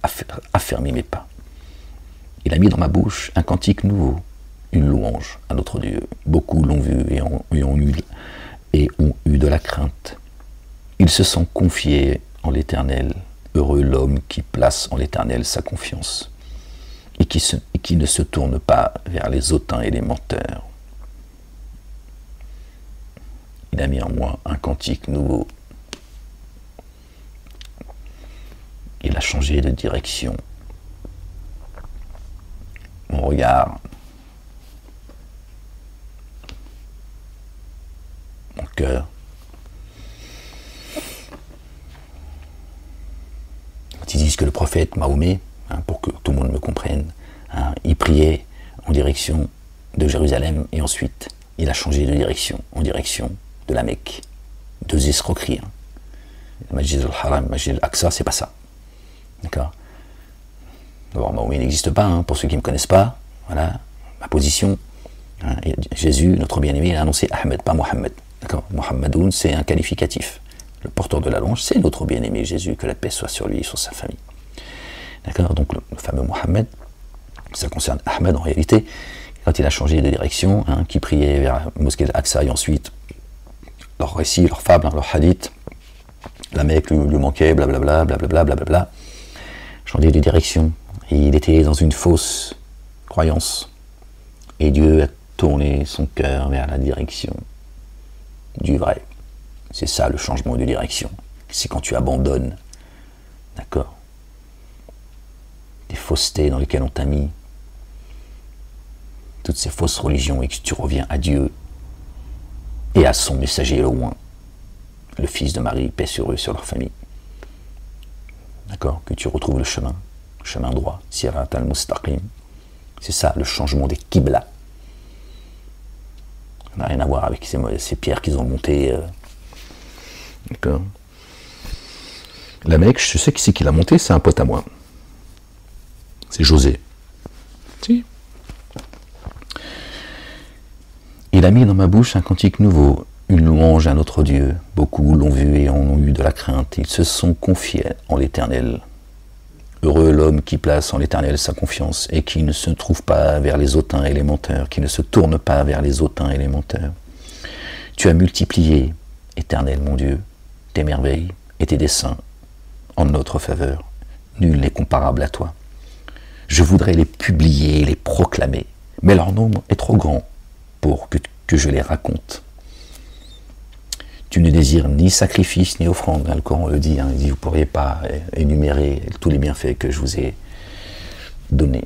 affermi mes pas. Il a mis dans ma bouche un cantique nouveau, une louange à notre Dieu. Beaucoup l'ont vu et ont eu de la crainte. Ils se sont confiés en l'Éternel. Heureux l'homme qui place en l'Éternel sa confiance et qui ne se tourne pas vers les hautains et les menteurs. Il a mis en moi un cantique nouveau. Il a changé de direction. Mon regard, mon cœur. Quand ils disent que le prophète Mahomet, pour que tout le monde me comprenne, il priait en direction de Jérusalem et ensuite il a changé de direction, en direction de la Mecque. Deux escroqueries. Le Masjid al-Haram, le Masjid al-Aqsa, c'est pas ça. D'accord? D'abord, Mahomet n'existe pas, pour ceux qui ne me connaissent pas. Voilà ma position. Jésus, notre bien-aimé, il a annoncé Ahmed, pas Mohammed. D'accord? Mohammedoun, c'est un qualificatif. Le porteur de la louange, c'est notre bien-aimé Jésus, que la paix soit sur lui et sur sa famille. D'accord? Donc le fameux Mohammed, ça concerne Ahmed en réalité, quand il a changé de direction, qui priait vers la mosquée d'Al-Aqsa et ensuite leur récit, leur fable, leur hadith, la Mecque lui manquait, blablabla, blablabla, blablabla, changé de direction. Et il était dans une fausse croyance. Et Dieu a tourné son cœur vers la direction du vrai. C'est ça le changement de direction. C'est quand tu abandonnes, d'accord, des faussetés dans lesquelles on t'a mis, toutes ces fausses religions, et que tu reviens à Dieu et à son messager le loin, le fils de Marie, paix sur eux, sur leur famille. D'accord, que tu retrouves le chemin droit, Sirat al-Mustaqim. C'est ça le changement des Qibla. Ça n'a rien à voir avec ces pierres qu'ils ont montées. D'accord. La Mecque, je sais qui c'est qui l'a montée, c'est un pote à moi. C'est José. Si. Il a mis dans ma bouche un cantique nouveau, une louange à notre Dieu. Beaucoup l'ont vu et en ont eu de la crainte. Ils se sont confiés en l'Éternel. Heureux l'homme qui place en l'Éternel sa confiance et qui ne se trouve pas vers les hautains et les menteurs, qui ne se tourne pas vers les hautains et les menteurs. Tu as multiplié, Éternel mon Dieu, tes merveilles et tes desseins en notre faveur. Nul n'est comparable à toi. Je voudrais les publier et les proclamer, mais leur nombre est trop grand pour que je les raconte. Tu ne désires ni sacrifice ni offrande. Le Coran le dit, il dit, vous ne pourriez pas énumérer tous les bienfaits que je vous ai donnés.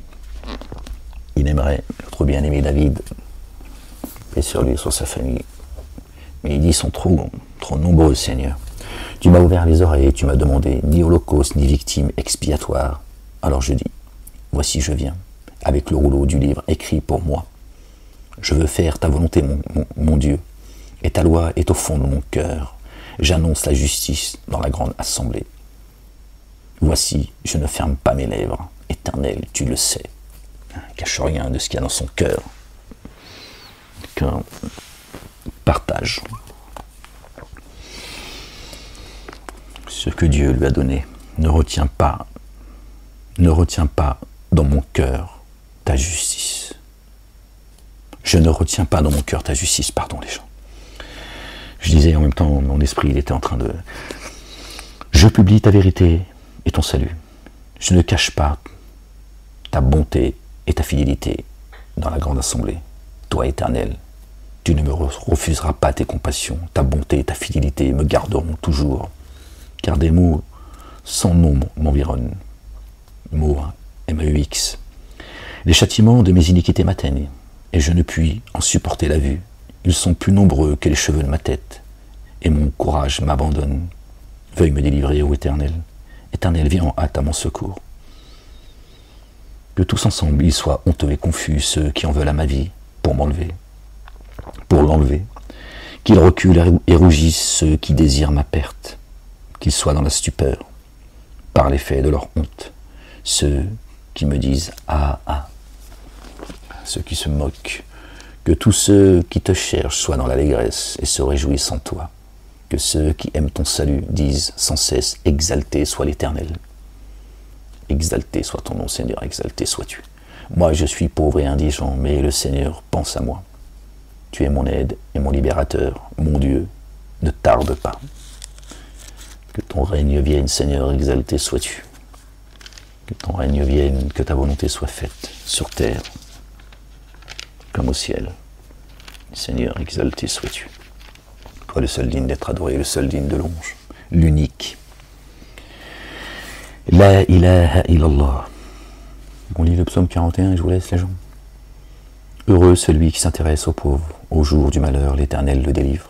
Il aimerait notre bien-aimé David, et sur lui, sur sa famille. Mais il dit, ils sont trop nombreux, Seigneur. Tu m'as ouvert les oreilles et tu m'as demandé ni holocauste ni victime expiatoire. Alors je dis, voici je viens, avec le rouleau du livre écrit pour moi. Je veux faire ta volonté, mon Dieu, et ta loi est au fond de mon cœur. J'annonce la justice dans la grande assemblée. Voici, je ne ferme pas mes lèvres. Éternel, tu le sais. Cache rien de ce qu'il y a dans son cœur. Qu'un partage ce que Dieu lui a donné. Ne retiens pas dans mon cœur ta justice. Je ne retiens pas dans mon cœur ta justice, pardon les gens. Je disais en même temps, mon esprit, il était en train de... Je publie ta vérité et ton salut. Je ne cache pas ta bonté et ta fidélité dans la grande assemblée. Toi, Éternel, tu ne me refuseras pas tes compassions. Ta bonté et ta fidélité me garderont toujours. Car des mots sans nombre m'environnent. Mots, M-A-U-X. Les châtiments de mes iniquités m'atteignent, et je ne puis en supporter la vue. Ils sont plus nombreux que les cheveux de ma tête, et mon courage m'abandonne. Veuille me délivrer, ô Éternel. Éternel, viens en hâte à mon secours. Que tous ensemble ils soient honteux et confus, ceux qui en veulent à ma vie, pour l'enlever. Qu'ils reculent et rougissent ceux qui désirent ma perte. Qu'ils soient dans la stupeur, par l'effet de leur honte. Ceux qui me disent « Ah, ah », ceux qui se moquent. Que tous ceux qui te cherchent soient dans l'allégresse et se réjouissent en toi. Que ceux qui aiment ton salut disent sans cesse « Exalté soit l'Éternel ». Exalté soit ton nom, Seigneur, exalté sois-tu. Moi, je suis pauvre et indigent, mais le Seigneur pense à moi. Tu es mon aide et mon libérateur, mon Dieu, ne tarde pas. Que ton règne vienne, Seigneur, exalté sois-tu. Que ton règne vienne, que ta volonté soit faite, sur terre, comme au ciel. Seigneur, exalté sois-tu. Toi, le seul digne d'être adoré, le seul digne de louange, l'unique. La ilaha illallah. On lit le psaume 41 et je vous laisse les gens. Heureux celui qui s'intéresse aux pauvres, au jour du malheur, l'Éternel le délivre.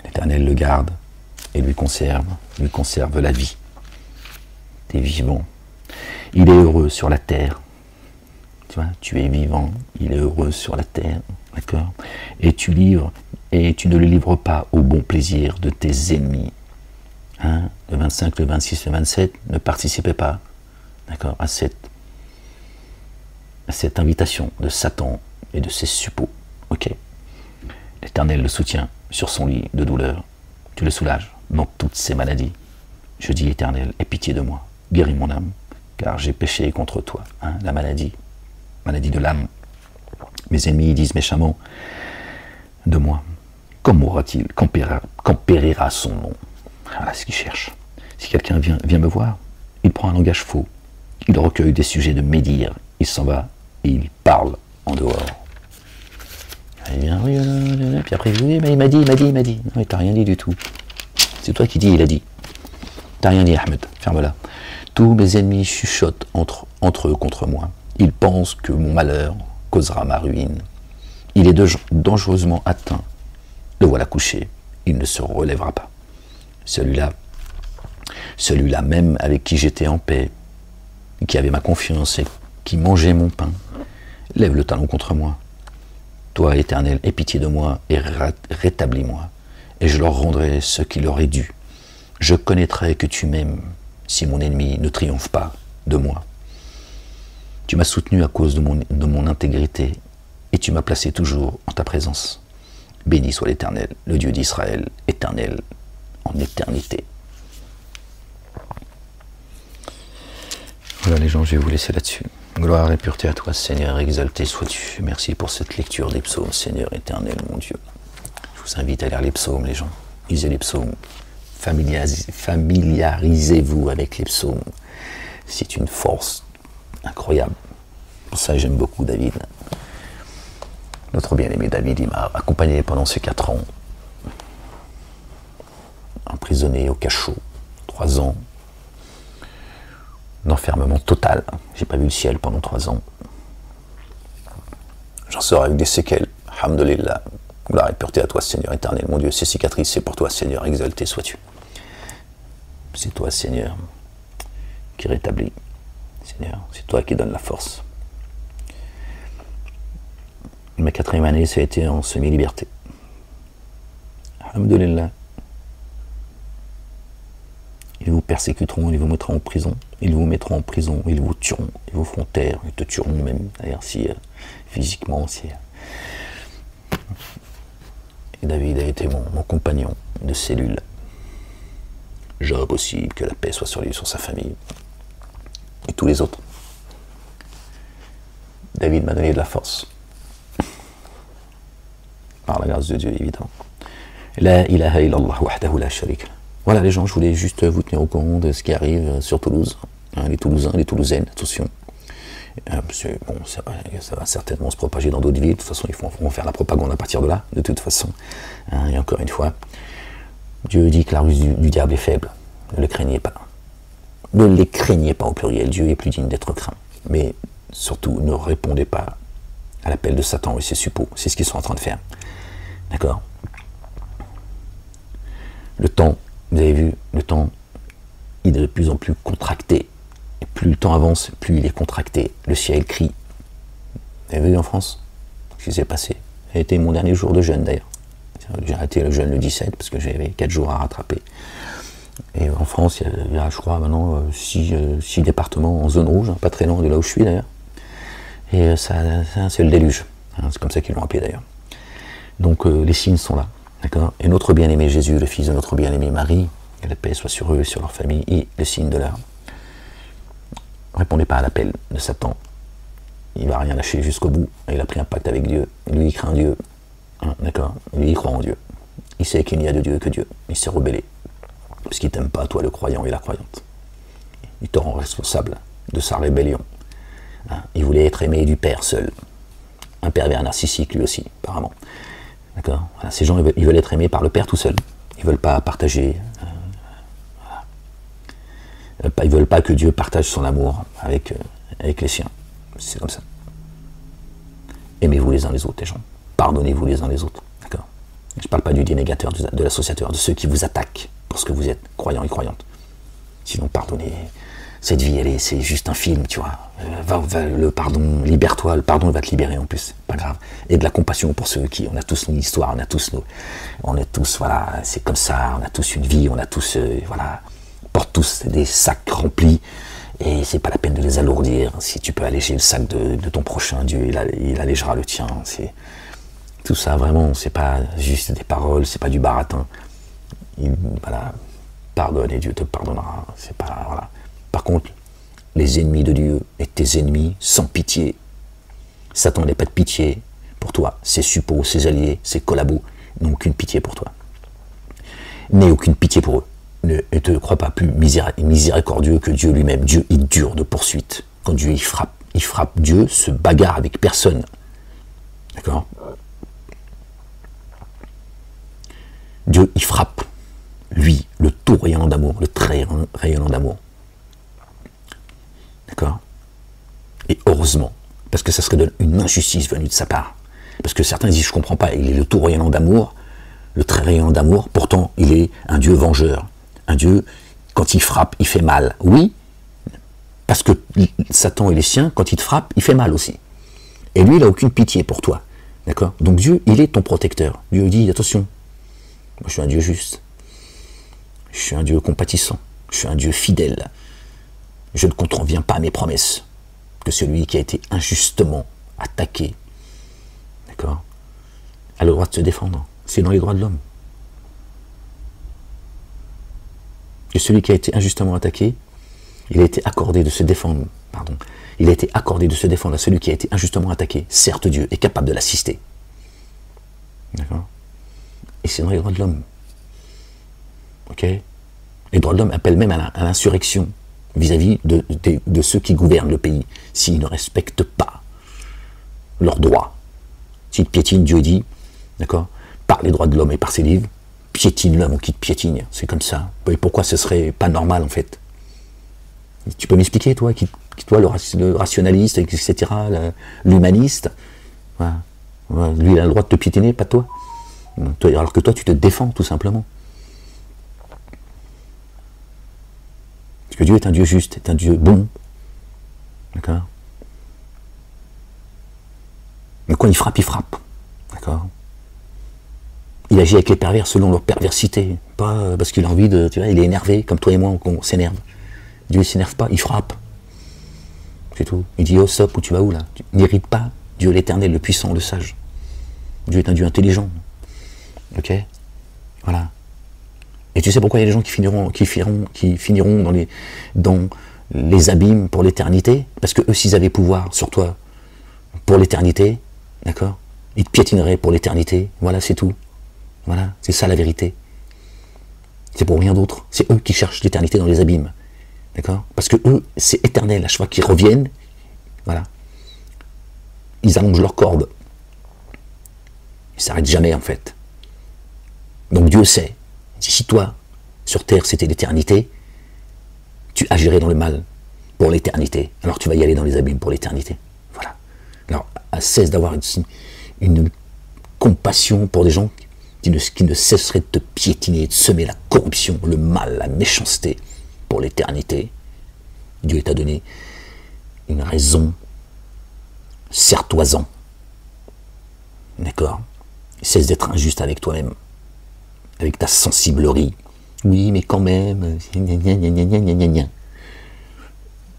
L'Éternel le garde et lui conserve la vie. Tu es vivant. Il est heureux sur la terre. Tu vois, tu es vivant, il est heureux sur la terre. D'accord ? Et tu livres, et tu ne le livres pas au bon plaisir de tes ennemis. Hein, le 25, le 26, le 27, ne participez pas, d'accord, à cette invitation de Satan et de ses suppôts. Ok. L'Éternel le soutient sur son lit de douleur. Tu le soulages dans toutes ses maladies. Je dis, Éternel, aie pitié de moi, guéris mon âme, car j'ai péché contre toi. Hein, la maladie de l'âme. Mes ennemis disent méchamment de moi. Quand mourra-t-il? Quand périra son nom? Voilà ce qu'il cherche. Si quelqu'un vient me voir, il prend un langage faux. Il recueille des sujets de médire. Il s'en va et il parle en dehors. Il vient, oui, puis après, oui, mais il m'a dit. Non, mais t'as rien dit du tout. C'est toi qui dis, il a dit. T'as rien dit, Ahmed. Ferme-la. Tous mes ennemis chuchotent entre eux contre moi. Ils pensent que mon malheur causera ma ruine. Il est dangereusement atteint. Le voilà couché. Il ne se relèvera pas. Celui-là même avec qui j'étais en paix, qui avait ma confiance et qui mangeait mon pain, lève le talon contre moi. Toi, Éternel, aie pitié de moi et rétablis-moi, et je leur rendrai ce qui leur est dû. Je connaîtrai que tu m'aimes, si mon ennemi ne triomphe pas de moi. Tu m'as soutenu à cause de mon intégrité, et tu m'as placé toujours en ta présence. Béni soit l'Éternel, le Dieu d'Israël, éternel, en éternité. Voilà les gens, je vais vous laisser là-dessus. Gloire et pureté à toi, Seigneur, exalté sois-tu. Merci pour cette lecture des psaumes, Seigneur éternel, mon Dieu. Je vous invite à lire les psaumes, les gens. Lisez les psaumes. Familiarisez-vous avec les psaumes. C'est une force incroyable. Pour ça, j'aime beaucoup David. Notre bien-aimé David, il m'a accompagné pendant ces 4 ans. Emprisonné au cachot, 3 ans. D'enfermement total. J'ai pas vu le ciel pendant 3 ans. J'en sors avec des séquelles. Alhamdulillah. Gloire et pureté à toi, Seigneur éternel, mon Dieu. Ces cicatrices, c'est pour toi, Seigneur, exalté sois-tu. C'est toi, Seigneur, qui rétablit. Seigneur, c'est toi qui donne la force. Ma 4e année, ça a été en semi-liberté. Alhamdulillah. Ils vous persécuteront, ils vous mettront en prison, ils vous mettront en prison, ils vous tueront, ils vous feront taire, ils te tueront même, d'ailleurs, si physiquement, si... Et David a été mon compagnon de cellule. Job aussi, que la paix soit sur lui, sur sa famille, et tous les autres. David m'a donné de la force. Par la grâce de Dieu, évidemment. La ilaha illallah wahdahu la sharika. Voilà les gens, je voulais juste vous tenir au courant de ce qui arrive sur Toulouse. Les Toulousains, les Toulousaines, attention. Bon, ça va certainement se propager dans d'autres villes. De toute façon, ils vont faire la propagande à partir de là, de toute façon. Et encore une fois, Dieu dit que la ruse du diable est faible. Ne le craignez pas. Ne les craignez pas au pluriel. Dieu est plus digne d'être craint. Mais surtout, ne répondez pas à l'appel de Satan et ses suppôts. C'est ce qu'ils sont en train de faire. D'accord? Le temps, vous avez vu, le temps, il est de plus en plus contracté. Et plus le temps avance, plus il est contracté. Le ciel crie. Vous avez vu en France ce qui s'est passé? Ça a été mon dernier jour de jeûne d'ailleurs. J'ai arrêté le jeûne le 17 parce que j'avais 4 jours à rattraper. Et en France, il y a je crois maintenant 6 départements en zone rouge, pas très loin de là où je suis d'ailleurs. Et ça c'est le déluge. C'est comme ça qu'ils l'ont appelé d'ailleurs. Donc les signes sont là. D'accord? Et notre bien-aimé Jésus, le fils de notre bien-aimé Marie, que la paix soit sur eux et sur leur famille, et le signe de l'heure. Répondez pas à l'appel de Satan. Il va rien lâcher jusqu'au bout. Il a pris un pacte avec Dieu. Lui, il craint Dieu. D'accord? Lui, il croit en Dieu. Il sait qu'il n'y a de Dieu que Dieu. Il s'est rebellé. Parce qu'il t'aime pas, toi, le croyant et la croyante. Il te rend responsable de sa rébellion. Il voulait être aimé du Père seul. Un pervers narcissique, lui aussi, apparemment. D'accord? Voilà, ces gens, ils veulent être aimés par le Père tout seul. Ils ne veulent pas partager. Ils ne veulent pas que Dieu partage son amour avec les siens. C'est comme ça. Aimez-vous les uns les autres, les gens. Pardonnez-vous les uns les autres. D'accord? Je ne parle pas du dénégateur, de l'associateur, de ceux qui vous attaquent pour ce que vous êtes, croyants et croyantes. Sinon, pardonnez. Cette vie, c'est juste un film, tu vois. Le pardon, libère-toi, le pardon va te libérer en plus, pas grave. Et de la compassion pour ceux qui, on a tous une histoire, on est tous, voilà, c'est comme ça, on a tous une vie, on a tous, voilà, porte tous des sacs remplis, et c'est pas la peine de les alourdir. Si tu peux alléger le sac de ton prochain, Dieu, il allégera le tien. C'est tout ça, vraiment, c'est pas juste des paroles, c'est pas du baratin. Voilà, pardonne et Dieu te pardonnera. C'est pas, voilà. Par contre, les ennemis de Dieu et tes ennemis sans pitié. Satan n'est pas de pitié pour toi. Ses suppôts, ses alliés, ses collabos n'ont aucune pitié pour toi. N'aie aucune pitié pour eux. Ne te crois pas plus miséricordieux que Dieu lui-même. Dieu est dur de poursuite. Quand Dieu il frappe. Dieu se bagarre avec personne. D'accord? Dieu, il frappe. Lui, le tout rayonnant d'amour, le très rayonnant d'amour. D'accord? Et heureusement, parce que ça serait une injustice venue de sa part. Parce que certains disent, je ne comprends pas, il est le tout rayonnant d'amour, le très rayonnant d'amour, pourtant il est un Dieu vengeur. Un Dieu, quand il frappe, il fait mal. Oui, parce que Satan et les siens, quand il te frappe, il fait mal aussi. Et lui, il n'a aucune pitié pour toi. D'accord? Donc Dieu, il est ton protecteur. Dieu dit, attention, moi je suis un Dieu juste. Je suis un Dieu compatissant. Je suis un Dieu fidèle. Je ne contreviens pas à mes promesses. Que celui qui a été injustement attaqué, d'accord, a le droit de se défendre. C'est dans les droits de l'homme. Que celui qui a été injustement attaqué, il a été accordé de se défendre, pardon, il a été accordé de se défendre à celui qui a été injustement attaqué. Certes, Dieu est capable de l'assister. D'accord? Et c'est dans les droits de l'homme. Ok? Les droits de l'homme appellent même à l'insurrection vis-à-vis de ceux qui gouvernent le pays, s'ils ne respectent pas leurs droits. S'ils piétinent, Dieu dit, d'accord, par les droits de l'homme et par ses livres, piétine l'homme ou qui te piétine. C'est comme ça. Et pourquoi ce serait pas normal, en fait? Tu peux m'expliquer, toi, toi, le rationaliste, etc., l'humaniste, voilà. Voilà. Lui, il a le droit de te piétiner, pas toi. Alors que toi, tu te défends, tout simplement. Parce que Dieu est un Dieu juste, est un Dieu bon. D'accord? Mais quand il frappe, il frappe. D'accord? Il agit avec les pervers selon leur perversité. Pas parce qu'il a envie de... Tu vois, il est énervé, comme toi et moi, on s'énerve. Dieu ne s'énerve pas, il frappe. C'est tout. Il dit, oh stop, où tu vas où là? Tu n'irrites pas Dieu l'éternel, le puissant, le sage. Dieu est un Dieu intelligent. Ok? Voilà. Et tu sais pourquoi il y a des gens qui finiront dans les abîmes pour l'éternité? Parce que eux, s'ils avaient pouvoir sur toi pour l'éternité, d'accord, ils te piétineraient pour l'éternité. Voilà, c'est tout. Voilà, c'est ça la vérité. C'est pour rien d'autre. C'est eux qui cherchent l'éternité dans les abîmes. D'accord? Parce que eux, c'est éternel. À chaque fois qu'ils reviennent, voilà, ils allongent leur corde. Ils ne s'arrêtent jamais, en fait. Donc Dieu sait. Si toi, sur terre, c'était l'éternité, tu agirais dans le mal pour l'éternité. Alors tu vas y aller dans les abîmes pour l'éternité. Voilà. Alors, cesse d'avoir une compassion pour des gens qui ne cesseraient de te piétiner, de semer la corruption, le mal, la méchanceté pour l'éternité. Dieu t'a donné une raison. Serre-toi-en. D'accord? Cesse d'être injuste avec toi-même. Avec ta sensiblerie. Oui, mais quand même.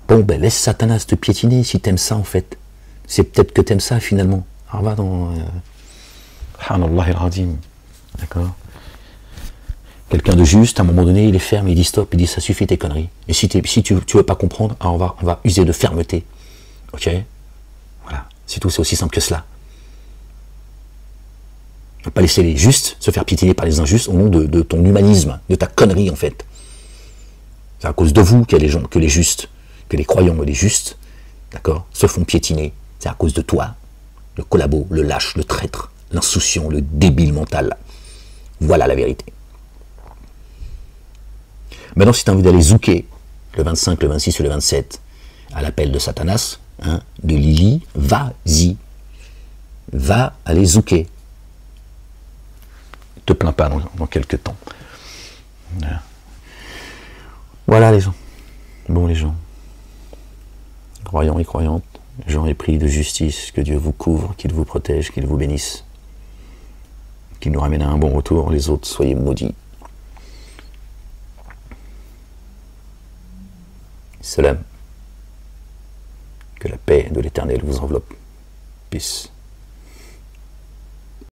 Bon, ben laisse Satanas te piétiner si t'aimes ça en fait. C'est peut-être que t'aimes ça finalement. Alors va dans... Subhanallah al-Azim. D'accord? Quelqu'un de juste, à un moment donné, il est ferme, il dit stop, il dit ça suffit tes conneries. Et si tu veux pas comprendre, alors on va user de fermeté. Ok? Voilà. C'est tout, c'est aussi simple que cela. Ne pas laisser les justes se faire piétiner par les injustes au nom de ton humanisme, de ta connerie en fait. C'est à cause de vous que les justes, que les croyants et les justes, d'accord, se font piétiner. C'est à cause de toi, le collabo, le lâche, le traître, l'insouciant, le débile mental. Voilà la vérité. Maintenant, si tu as envie d'aller zouker le 25, le 26 ou le 27 à l'appel de Satanas, hein, de Lily, vas-y. Va aller zouker. Te plains pas dans quelques temps. Voilà les gens. Bon les gens. Croyants et croyantes, j'en ai pris de justice, que Dieu vous couvre, qu'il vous protège, qu'il vous bénisse. Qu'il nous ramène à un bon retour, les autres, soyez maudits. Salam. Que la paix de l'Éternel vous enveloppe. Peace.